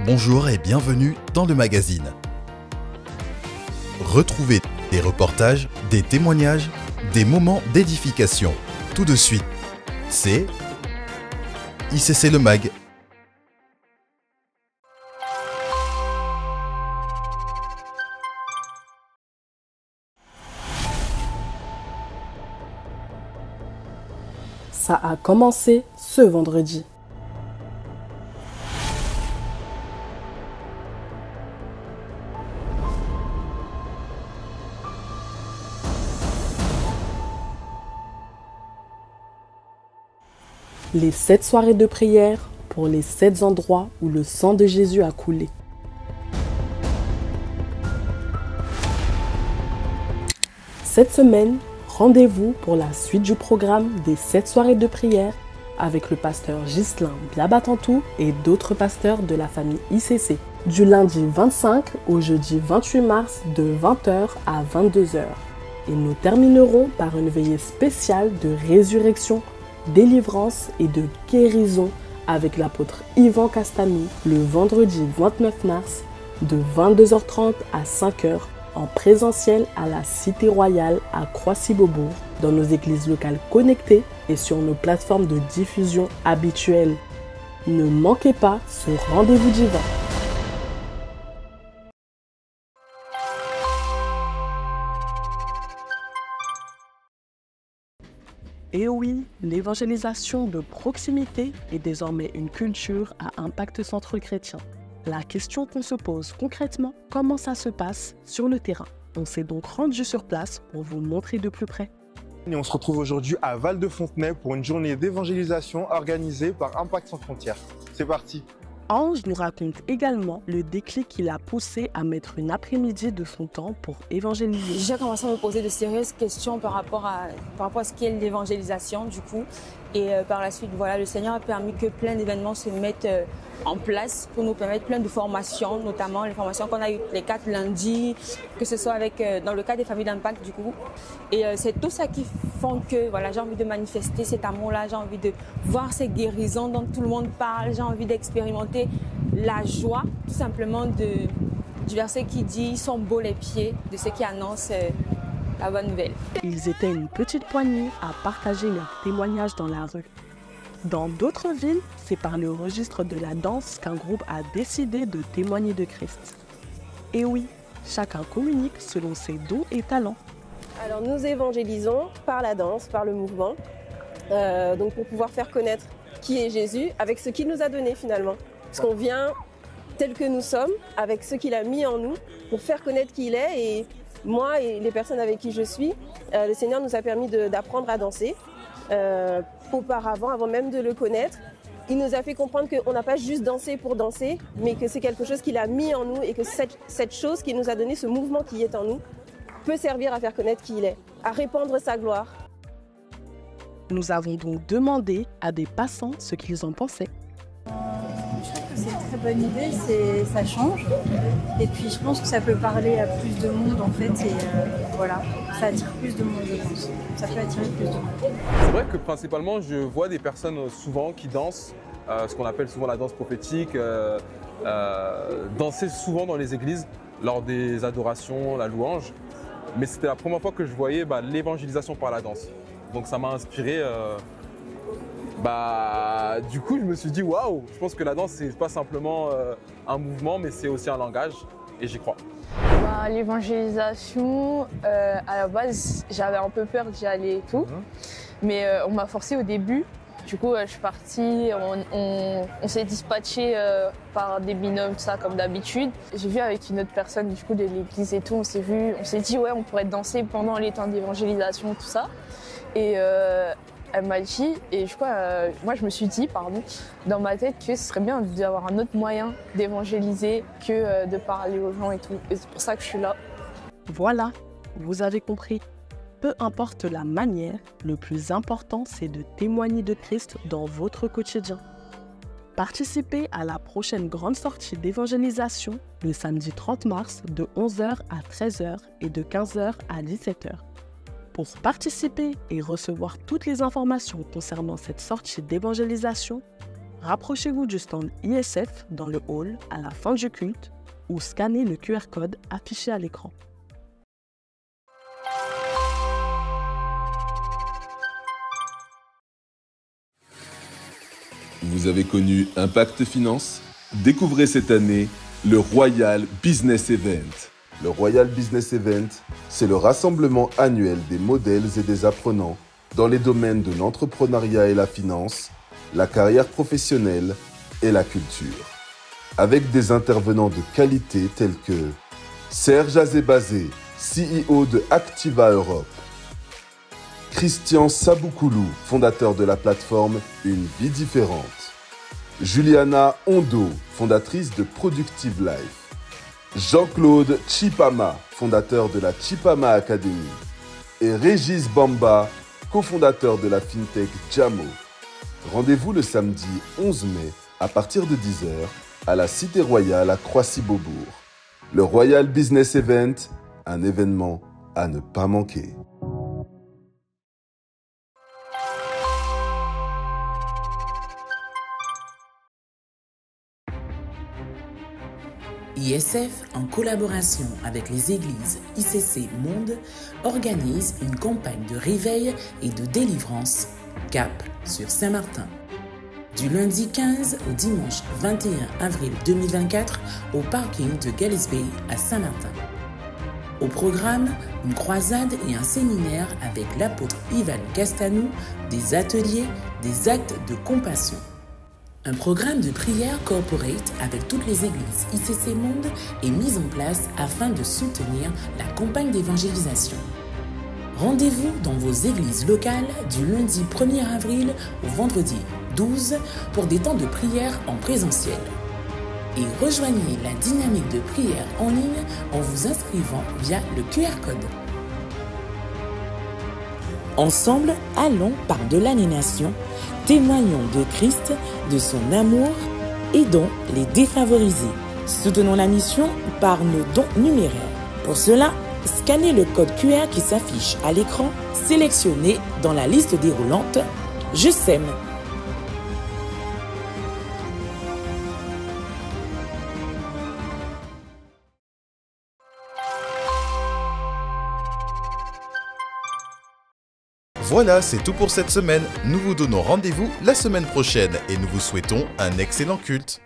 Bonjour et bienvenue dans le magazine. Retrouvez des reportages, des témoignages, des moments d'édification. Tout de suite, c'est ICC Le Mag. Ça a commencé ce vendredi. Les 7 soirées de prière pour les 7 endroits où le sang de Jésus a coulé. Cette semaine, rendez-vous pour la suite du programme des 7 soirées de prière avec le pasteur Ghislain Biabatantou et d'autres pasteurs de la famille ICC. Du lundi 25 au jeudi 28 mars de 20h à 22h. Et nous terminerons par une veillée spéciale de résurrection, délivrance et de guérison avec l'apôtre Yvan Castanou le vendredi 29 mars de 22h30 à 5h en présentiel à la Cité Royale à Croissy-Beaubourg, dans nos églises locales connectées et sur nos plateformes de diffusion habituelles. Ne manquez pas ce rendez-vous divin. Et oui, l'évangélisation de proximité est désormais une culture à impact centre chrétien. La question qu'on se pose concrètement, comment ça se passe sur le terrain? On s'est donc rendu sur place pour vous montrer de plus près. Et on se retrouve aujourd'hui à Val-de-Fontenay pour une journée d'évangélisation organisée par Impact Sans Frontières. C'est parti! Ange nous raconte également le déclic qui l'a poussé à mettre une après-midi de son temps pour évangéliser. J'ai commencé à me poser de sérieuses questions par rapport à ce qu'est l'évangélisation du coup. Et par la suite, voilà, le Seigneur a permis que plein d'événements se mettent en place pour nous permettre plein de formations, notamment les formations qu'on a eues les 4 lundis, que ce soit dans le cas des familles d'impact du coup. Et c'est tout ça qui font que voilà, j'ai envie de manifester cet amour-là, j'ai envie de voir ces guérisons dont tout le monde parle, j'ai envie d'expérimenter la joie tout simplement du verset qui dit « Ils sont beaux les pieds de ceux qui annoncent la bonne nouvelle ». Ils étaient une petite poignée à partager leurs témoignages dans la rue. Dans d'autres villes, c'est par le registre de la danse qu'un groupe a décidé de témoigner de Christ. Et oui, chacun communique selon ses dons et talents. Alors nous évangélisons par la danse, par le mouvement, donc pour pouvoir faire connaître qui est Jésus avec ce qu'il nous a donné finalement. Parce qu'on vient tel que nous sommes, avec ce qu'il a mis en nous, pour faire connaître qui il est. Et moi et les personnes avec qui je suis, le Seigneur nous a permis d'apprendre à danser. Auparavant, avant même de le connaître, il nous a fait comprendre qu'on n'a pas juste dansé pour danser, mais que c'est quelque chose qu'il a mis en nous et que cette chose qu'il nous a donné, ce mouvement qui est en nous, peut servir à faire connaître qui il est, à répandre sa gloire. Nous avons donc demandé à des passants ce qu'ils en pensaient. Je trouve que c'est une très bonne idée, ça change. Et puis je pense que ça peut parler à plus de monde en fait. Et voilà, ça attire plus de monde, je pense. Ça peut attirer plus de monde. C'est vrai que principalement, je vois des personnes souvent qui dansent, ce qu'on appelle souvent la danse prophétique, danser souvent dans les églises lors des adorations, la louange. Mais c'était la première fois que je voyais l'évangélisation par la danse. Donc ça m'a inspiré. Du coup, je me suis dit waouh, je pense que la danse, c'est pas simplement un mouvement, mais c'est aussi un langage, et j'y crois. L'évangélisation, à la base, j'avais un peu peur d'y aller et tout, mais on m'a forcé au début. Du coup, je suis partie, on s'est dispatché par des binômes, tout ça, comme d'habitude. J'ai vu avec une autre personne du coup de l'église et tout, on s'est dit ouais, on pourrait danser pendant les temps d'évangélisation, tout ça. Et elle m'a dit, et je crois, moi je me suis dit, dans ma tête que ce serait bien d'avoir un autre moyen d'évangéliser que de parler aux gens et tout. Et c'est pour ça que je suis là. Voilà, vous avez compris. Peu importe la manière, le plus important c'est de témoigner de Christ dans votre quotidien. Participez à la prochaine grande sortie d'évangélisation le samedi 30 mars de 11h à 13h et de 15h à 17h. Pour participer et recevoir toutes les informations concernant cette sortie d'évangélisation, rapprochez-vous du stand ISF dans le hall à la fin du culte ou scannez le QR code affiché à l'écran. Vous avez connu Impact Finance? Découvrez cette année le Royal Business Event. Le Royal Business Event, c'est le rassemblement annuel des modèles et des apprenants dans les domaines de l'entrepreneuriat et la finance, la carrière professionnelle et la culture. Avec des intervenants de qualité tels que Serge Azebazé, CEO de Activa Europe, Christian Saboukoulou, fondateur de la plateforme Une vie différente, Juliana Hondo, fondatrice de Productive Life, Jean-Claude Chipama, fondateur de la Chipama Academy, et Régis Bamba, cofondateur de la FinTech Jamo. Rendez-vous le samedi 11 mai à partir de 10h à la Cité Royale à Croissy-Beaubourg. Le Royal Business Event, un événement à ne pas manquer. ISF, en collaboration avec les églises ICC Monde, organise une campagne de réveil et de délivrance Cap sur Saint-Martin. Du lundi 15 au dimanche 21 avril 2024 au parking de Galles Bay à Saint-Martin. Au programme, une croisade et un séminaire avec l'apôtre Ivan Castanou, des ateliers, des actes de compassion. Un programme de prière corporate avec toutes les églises ICC Monde est mis en place afin de soutenir la campagne d'évangélisation. Rendez-vous dans vos églises locales du lundi 1er avril au vendredi 12 pour des temps de prière en présentiel. Et rejoignez la dynamique de prière en ligne en vous inscrivant via le QR code. Ensemble, allons par-delà les nations, témoignons de Christ, de son amour, aidons les défavorisés. Soutenons la mission par nos dons numéraires. Pour cela, scannez le code QR qui s'affiche à l'écran, sélectionnez dans la liste déroulante « Je sème ». Voilà, c'est tout pour cette semaine. Nous vous donnons rendez-vous la semaine prochaine et nous vous souhaitons un excellent culte.